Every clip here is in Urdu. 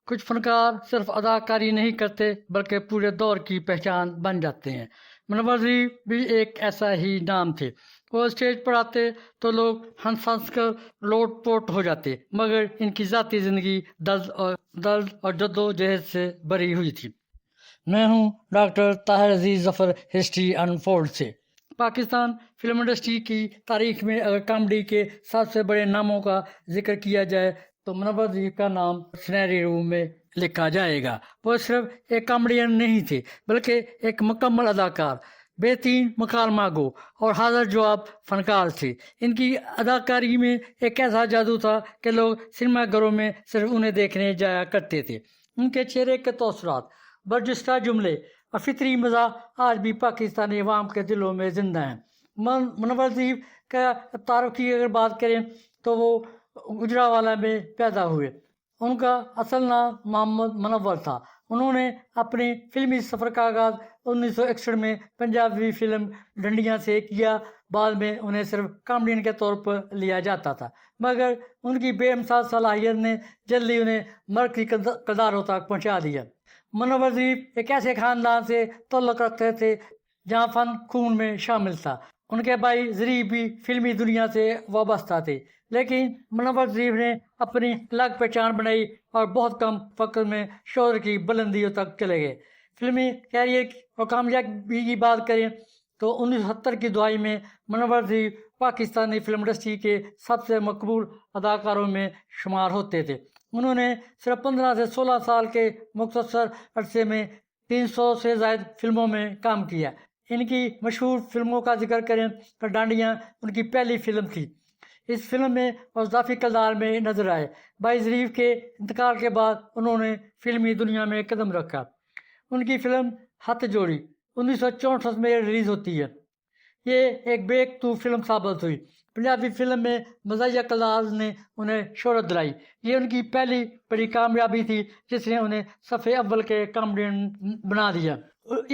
کچھ فنکار صرف اداکاری نہیں کرتے بلکہ پورے دور کی پہچان بن جاتے ہیں۔ منور ظریف بھی ایک ایسا ہی نام تھے۔ وہ اسٹیج پر آتے تو لوگ ہنس ہنس کر لوٹ پوٹ ہو جاتے، مگر ان کی ذاتی زندگی درد اور جدوجہد سے بھری ہوئی تھی۔ میں ہوں ڈاکٹر طاہر عزیز ظفر، ہسٹری انفولڈ سے۔ پاکستان فلم انڈسٹری کی تاریخ میں اگر کامیڈی کے سب سے بڑے ناموں کا ذکر کیا جائے تو منور ظریف کا نام سنہری روم میں لکھا جائے گا۔ وہ صرف ایک کامیڈین نہیں تھے بلکہ ایک مکمل اداکار، بہترین مکالمہ گو اور حاضر جواب فنکار تھے۔ ان کی اداکاری میں ایک ایسا جادو تھا کہ لوگ سنیما گھروں میں صرف انہیں دیکھنے جایا کرتے تھے۔ ان کے چہرے کے تاثرات، برجستہ جملے اور فطری مزاح آج بھی پاکستانی عوام کے دلوں میں زندہ ہیں۔ منور ظریف کا تعارف کی اگر بات کریں تو وہ گجرانوالہ میں پیدا ہوئے۔ ان کا اصل نام محمد منور تھا۔ انہوں نے اپنے فلمی سفر کا آغاز 1961 میں پنجابی فلم ڈنڈیاں سے کیا۔ بعد میں انہیں صرف کامیڈین کے طور پر لیا جاتا تھا، مگر ان کی بے مثال صلاحیت نے جلدی انہیں مرگ کی قطاروں تک پہنچا دیا۔ منور ظریف ایک ایسے خاندان سے تعلق رکھتے تھے جہاں فن خون میں شامل تھا۔ ان کے بھائی ظریف بھی فلمی دنیا سے وابستہ تھے، لیکن منور ظریف نے اپنی الگ پہچان بنائی اور بہت کم وقت میں شہرت کی بلندیوں تک چلے گئے۔ فلمی کیریئر اور کامیابی کی بات کریں تو 1970 کی دہائی میں منور ظریف پاکستانی فلم انڈسٹری کے سب سے مقبول اداکاروں میں شمار ہوتے تھے۔ انہوں نے صرف 15 سے 16 سال کے مختصر عرصے میں 300 سے زائد فلموں میں کام کیا۔ ان کی مشہور فلموں کا ذکر کریں تو ڈانڈیاں ان کی پہلی فلم تھی۔ اس فلم میں وہ اضافی کردار میں نظر آئے۔ بھائی ظریف کے انتقال کے بعد انہوں نے فلمی دنیا میں قدم رکھا۔ ان کی فلم ہتھ جوڑی 1964 میں ریلیز ہوتی ہے۔ یہ ایک بریک تھرو فلم ثابت ہوئی۔ پنجابی فلم میں مزاحیہ کردار نے انہیں شہرت دلائی۔ یہ ان کی پہلی بڑی کامیابی تھی جس نے انہیں صفحے اول کے کامیڈین بنا دیا۔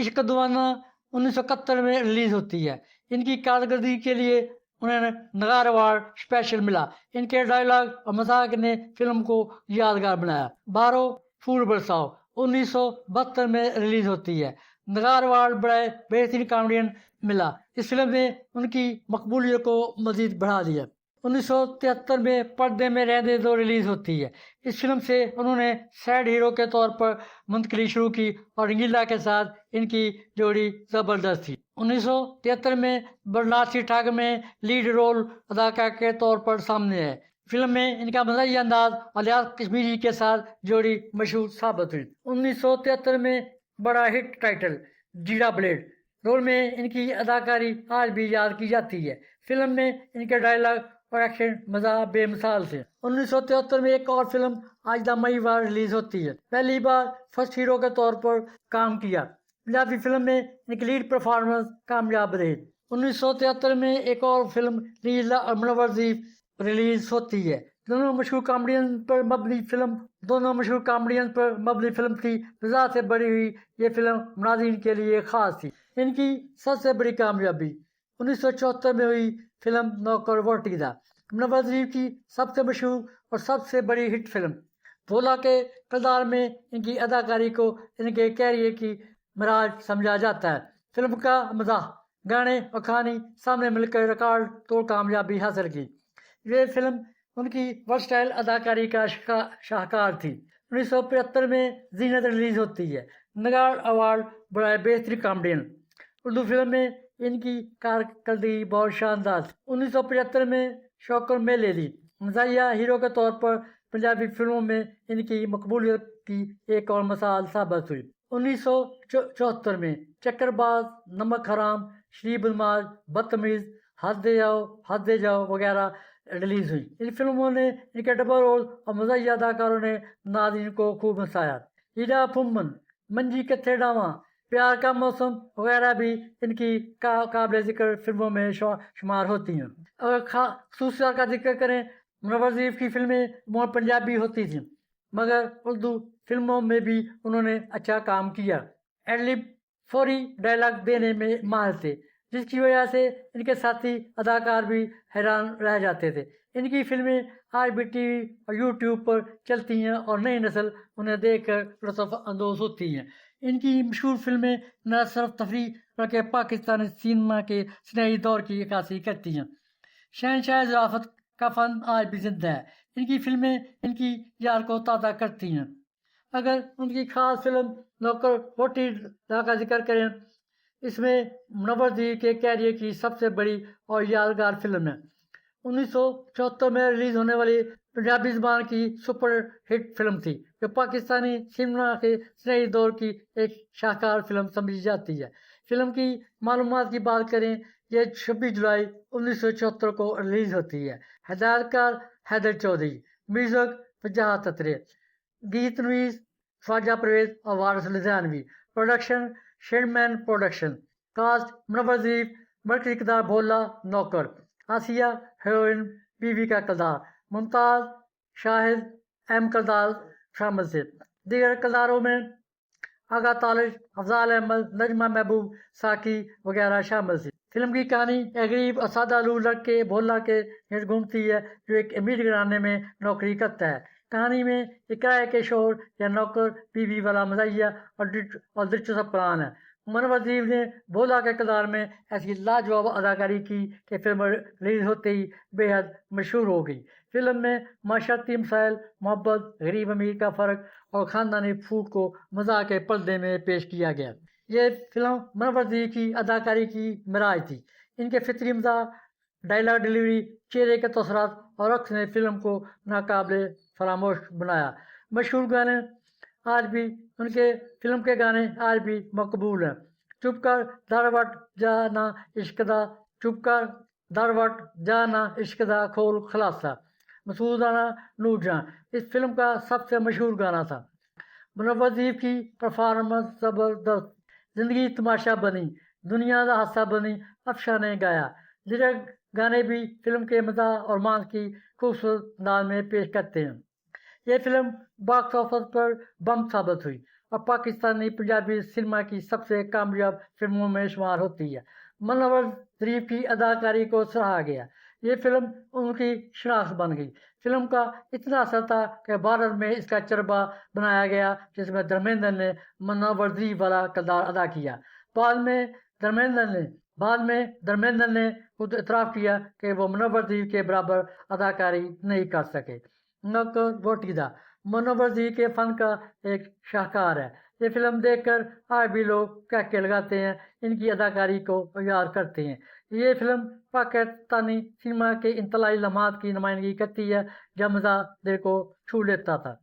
عشق دیوانہ 1971 میں ریلیز ہوتی ہے۔ ان کی کارکردگی کے لیے انہیں نگار ایوارڈ اسپیشل ملا۔ ان کے ڈائلاگ اور مذاق نے فلم کو یادگار بنایا۔ بارو پھول برساؤ 1972 میں ریلیز ہوتی ہے۔ نگار ایوارڈ برائے بہترین کامیڈین ملا۔ اس فلم نے ان کی مقبولیت کو مزید بڑھا دیا۔ 1973 میں پردے میں رہنے دو ریلیز ہوتی ہے۔ اس فلم سے انہوں نے سیڈ ہیرو کے طور پر منتقلی شروع کی اور رنگیلا کے ساتھ ان کی جوڑی زبردست تھی۔ 1973 میں برنارسی ٹھاکر میں لیڈ رول اداکار کے طور پر سامنے آئے۔ فلم میں ان کا مزاحیہ انداز اور لیاز کشمیری کے ساتھ جوڑی مشہور ثابت ہوئی۔ 1973 میں بڑا ہٹ ٹائٹل جیرا بلیڈ رول میں ان کی اداکاری آج بھی یاد کی جاتی ہے۔ فلم میں ان کے ڈائلاگ اور ایکشن مزاح بے مثال تھے۔ 1973 میں ایک اور فلم آج دا مہیوار ریلیز ہوتی ہے۔ پہلی بار فرسٹ ہیرو کے طور پر کام کیا۔ پنجابی فلم میں ان کی لیڈ پرفارمنس کامیاب رہی۔ 1973 میں ایک اور فلم نیلا اور منور ظریف ریلیز ہوتی ہے۔ دونوں مشہور کامیڈین پر مبنی فلم تھی۔ فضا سے بڑی ہوئی یہ فلم ناظرین کے لیے خاص تھی۔ ان کی سب سے بڑی کامیابی 1974 میں ہوئی فلم نوکر ووٹی دا، منور ظریف کی سب سے مشہور اور سب سے بڑی ہٹ فلم۔ بھولا کے کردار میں ان کی اداکاری کو ان کے کیریئر کی معراج سمجھا جاتا ہے۔ فلم کا مزاح، گانے اور کہانی سامنے مل کر ریکارڈ توڑ کامیابی حاصل کی۔ یہ فلم ان کی ورسٹائل اداکاری کا شاہکار تھی۔ 1975 میں زینت ریلیز ہوتی ہے۔ نگار ایوارڈ برائے بہترین کامیڈین۔ اردو فلم میں ان کی کارکردگی بہت شاندار تھی۔ 1975 میں شوکر میلے دی مزاحیہ ہیرو کے طور پر پنجابی فلموں میں ان کی مقبولیت کی ایک اور مثال ثابت ہوئی۔ 1974 میں چکر باز، نمک حرام، شریف بدماش، بدتمیز، ہاتھ دے جاؤ وغیرہ ریلیز ہوئی۔ ان فلموں نے ان کے ڈبل رول اور مزاحیہ اداکاروں نے ناظرین کو خوب ہنسایا۔ ہیرا پھومن، منجی کتھے ڈاواں، پیار کا موسم وغیرہ بھی ان کی قابل ذکر فلموں میں شمار ہوتی ہیں۔ اگر خصوصیات کا ذکر کریں، منور ظریف کی فلمیں عموماً پنجابی ہوتی تھیں، مگر اردو فلموں میں بھی انہوں نے اچھا کام کیا۔ ایڈ لب، فوری ڈائلاگ دینے میں ماہر تھے، جس کی وجہ سے ان کے ساتھی اداکار بھی حیران رہ جاتے تھے۔ ان کی فلمیں آج بھی ٹی وی اور یوٹیوب پر چلتی ہیں اور نئی نسل انہیں دیکھ کر لطف اندوز ہوتی ہیں۔ ان کی مشہور فلمیں نہ صرف تفریح بلکہ پاکستانی سینما کے سنہری دور کی عکاسی کرتی ہیں۔ شہنشاہ ظرافت کا فن آج بھی زندہ ہے۔ ان کی فلمیں ان کی یاد کو تازہ کرتی ہیں۔ اگر ان کی خاص فلم نوکر ووٹی کا ذکر کریں، اس میں منور ظہیر کے کیریئر کی سب سے بڑی اور یادگار فلم ہے۔ 1974 میں ریلیز ہونے والی پنجابی زبان کی سپر ہٹ فلم تھی، جو پاکستانی سینما کے سنہری دور کی ایک شاہکار فلم سمجھی جاتی ہے۔ فلم کی معلومات کی بات کریں، یہ 26 جولائی 1974 کو ریلیز ہوتی ہے۔ ہدایت کار حیدر چودھری، میوزک فجاہت اترے، گیت نویس خواجہ پرویز اور وارث لدھیانوی، پروڈکشن شیرمین پروڈکشن، کاسٹ منور ظہیر مرکزی کردار بھولا نوکر، آسیہ ہیروئن بیوی کا کردار، ممتاز شاہد اہم کردار شامل تھے۔ دیگر کرداروں میں آغا طالب، افضال احمد، نجمہ محبوب، ساکی وغیرہ شامل تھے۔ فلم کی کہانی ایک غریب اور سادہ لو لڑکے بھولا کے گرد گھومتی ہے، جو ایک امیر گھرانے میں نوکری کرتا ہے۔ کہانی میں ایک کرائے کے شوہر یا نوکر بیوی والا مزاحیہ اور دلچسپ پلان ہے۔ منور ظہیر نے بھولا کے کردار میں ایسی لاجواب اداکاری کی کہ فلم ریلیز ہوتے ہی بے حد مشہور ہو گئی۔ فلم میں معاشرتی مسائل، محبت، غریب امیر کا فرق اور خاندانی پھوٹ کو مزاح کے پردے میں پیش کیا گیا۔ یہ فلم منور ظہیر کی اداکاری کی معراج تھی۔ ان کے فطری مزاح، ڈائلاگ ڈیلیوری، چہرے کے تاثرات اور رقص نے فلم کو ناقابل فراموش بنایا۔ مشہور گانے آج بھی ان کے فلم کے گانے آج بھی مقبول ہیں۔ چپ کر دروٹ جانا عشق دا، چپ کر دروٹ جانا عشق دا کھول خلاصہ، مسعودانہ نور جہاں اس فلم کا سب سے مشہور گانا تھا۔ منور ظہیر کی پرفارمنس زبردست، زندگی تماشا بنی، دنیا دا حصہ بنی، افشاں نے گایا۔ لیرک گانے بھی فلم کے مزاح اور مان کی خوبصورت انداز میں پیش کرتے ہیں۔ یہ فلم باکس آفس پر بم ثابت ہوئی اور پاکستانی پنجابی سینما کی سب سے کامیاب فلموں میں شمار ہوتی ہے۔ منور ظہیر کی اداکاری کو سراہا گیا۔ یہ فلم ان کی شناخت بن گئی۔ فلم کا اتنا اثر تھا کہ بھارت میں اس کا چربا بنایا گیا، جس میں دھرمیندر نے منور ظہیر والا کردار ادا کیا۔ بعد میں دھرمیندر نے خود اعتراف کیا کہ وہ منور ظہیر کے برابر اداکاری نہیں کر سکے۔ نوکر ووٹیدہ منور ظہیر کے فن کا ایک شاہکار ہے۔ یہ فلم دیکھ کر آج بھی لوگ کہکے لگاتے ہیں، ان کی اداکاری کو یاد کرتے ہیں۔ یہ فلم پاکستانی سینما کے انطلائی لمحات کی نمائندگی کرتی ہے، جب مزاح دل کو چھو لیتا تھا۔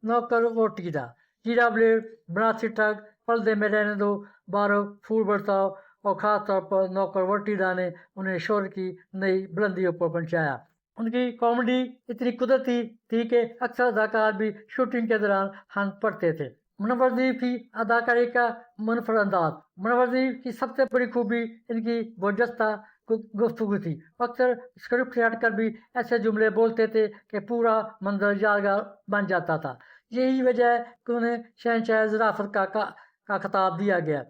نوکر ووٹیدہ، جیرا بلیڈ، بنارسی ٹھگ، پردے میں رہنے دو، بارو پھول برساؤ اور خاص طور پر نوکر ووٹیدہ نے انہیں شہرت کی نئی بلندیوں پر پہنچایا۔ ان کی کامیڈی اتنی قدرتی تھی کہ اکثر اداکار بھی شوٹنگ کے دوران ہنس پڑتے تھے۔ منور ظہیر کی اداکاری کا منفرد انداز، منور ظہیر کی سب سے بڑی خوبی ان کی برجستہ گفتگو تھی۔ اکثر اسکرپٹ سے ہٹ کر بھی ایسے جملے بولتے تھے کہ پورا منظر یادگار بن جاتا تھا۔ یہی وجہ ہے کہ انہیں شہنشاہ ظرافت کا خطاب دیا گیا۔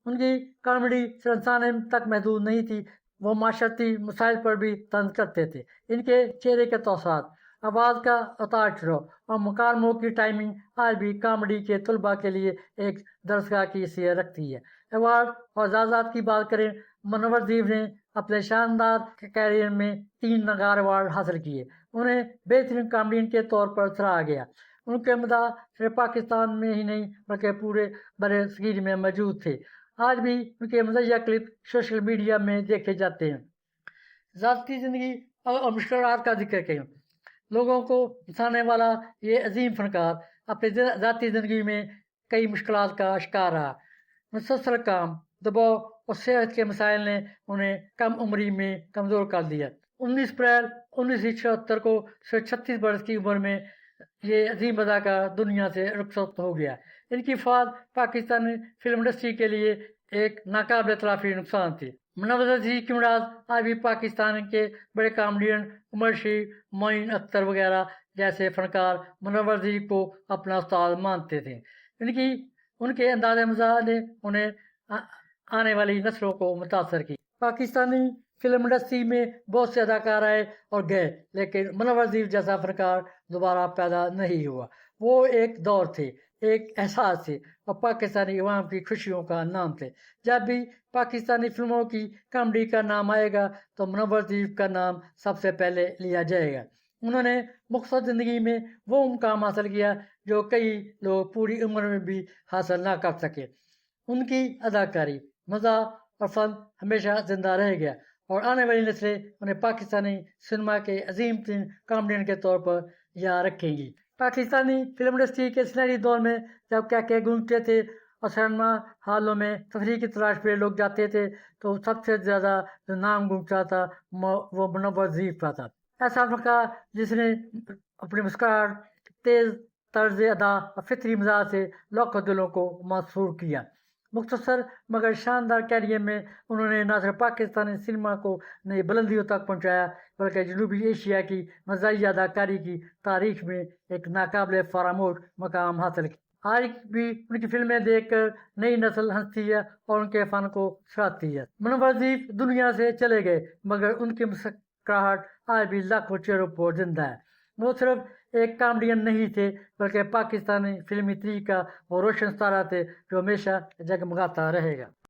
ان کی کامیڈی صرف انسانے تک محدود نہیں تھی، وہ معاشرتی مسائل پر بھی طنز کرتے تھے۔ ان کے چہرے کے تاثرات، آواز کا اتار چڑھاؤ اور مکالموں کی ٹائمنگ آج بھی کامیڈی کے طلباء کے لیے ایک درسگاہ کی حیثیت رکھتی ہے۔ ایوارڈ اور اعزازات کی بات کریں، منور ظہیر نے اپنے شاندار کیریئر میں 3 نگار ایوارڈ حاصل کیے۔ انہیں بہترین کامیڈین کے طور پر سراہا گیا۔ ان کے مداح صرف پاکستان میں ہی نہیں بلکہ پورے بر صغیر میں موجود تھے۔ آج بھی ان کے مزاحیہ کلپ سوشل میڈیا میں دیکھے جاتے ہیں۔ ذاتی زندگی اور مشکلات کا ذکر کریں، لوگوں کو ہنسانے والا یہ عظیم فنکار اپنی ذاتی زندگی میں کئی مشکلات کا شکار رہا۔ مسلسل کام، دباؤ اور صحت کے مسائل نے انہیں کم عمری میں کمزور کر دیا۔ 19 اپریل 1976 کو 36 برس کی عمر میں یہ عظیم اداکار دنیا سے رخصت ہو گیا۔ ان کی وفات پاکستانی فلم انڈسٹری کے لیے ایک ناقابل تلافی نقصان تھی۔ منور ظہیر کی میراث آج بھی پاکستان کے بڑے کامیڈین عمر شریف، معین اختر وغیرہ جیسے فنکار منور ظہیر کو اپنا استاد مانتے تھے۔ ان کے انداز مزاح نے انہیں آنے والی نسلوں کو متاثر کی۔ پاکستانی فلم انڈسٹری میں بہت سے اداکار آئے اور گئے، لیکن منور ظریف جیسا فنکار دوبارہ پیدا نہیں ہوا۔ وہ ایک دور تھے، ایک احساس تھے اور پاکستانی عوام کی خوشیوں کا نام تھے۔ جب بھی پاکستانی فلموں کی کامیڈی کا نام آئے گا تو منور ظریف کا نام سب سے پہلے لیا جائے گا۔ انہوں نے مختصر زندگی میں وہ مقام حاصل کیا جو کئی لوگ پوری عمر میں بھی حاصل نہ کر سکے۔ ان کی اداکاری، مزاح اور فن ہمیشہ زندہ رہ گیا اور آنے والی نسلیں انہیں پاکستانی سنیما کے عظیم ترین کامیڈین کے طور پر یاد رکھیں گی۔ پاکستانی فلم انڈسٹری کے سنہری دور میں جب کہکے گونجتے تھے اور سنیما ہالوں میں تفریح کی تلاش پہ لوگ جاتے تھے تو سب سے زیادہ جو نام گونجتا تھا وہ منور ظریف کا تھا۔ ایسا فنکار جس نے اپنی مسکراہٹ، تیز طرز ادا اور فطری مزاج سے لاکھوں دلوں کو مسحور کیا۔ مختصر مگر شاندار کیریئر میں انہوں نے نہ صرف پاکستانی سنیما کو نئی بلندیوں تک پہنچایا بلکہ جنوبی ایشیا کی مزاحیہ اداکاری کی تاریخ میں ایک ناقابل فراموش مقام حاصل کیا۔ آج بھی ان کی فلمیں دیکھ کر نئی نسل ہنستی ہے اور ان کے فن کو سراہتی ہے۔ منور ظریف دنیا سے چلے گئے مگر ان کی مسکراہٹ آج بھی لاکھوں چہروں پر زندہ ہے۔ وہ صرف ایک کامیڈین نہیں تھے بلکہ پاکستانی فلمی تاریخ کا وہ روشن ستارہ تھے جو ہمیشہ جگمگاتا رہے گا۔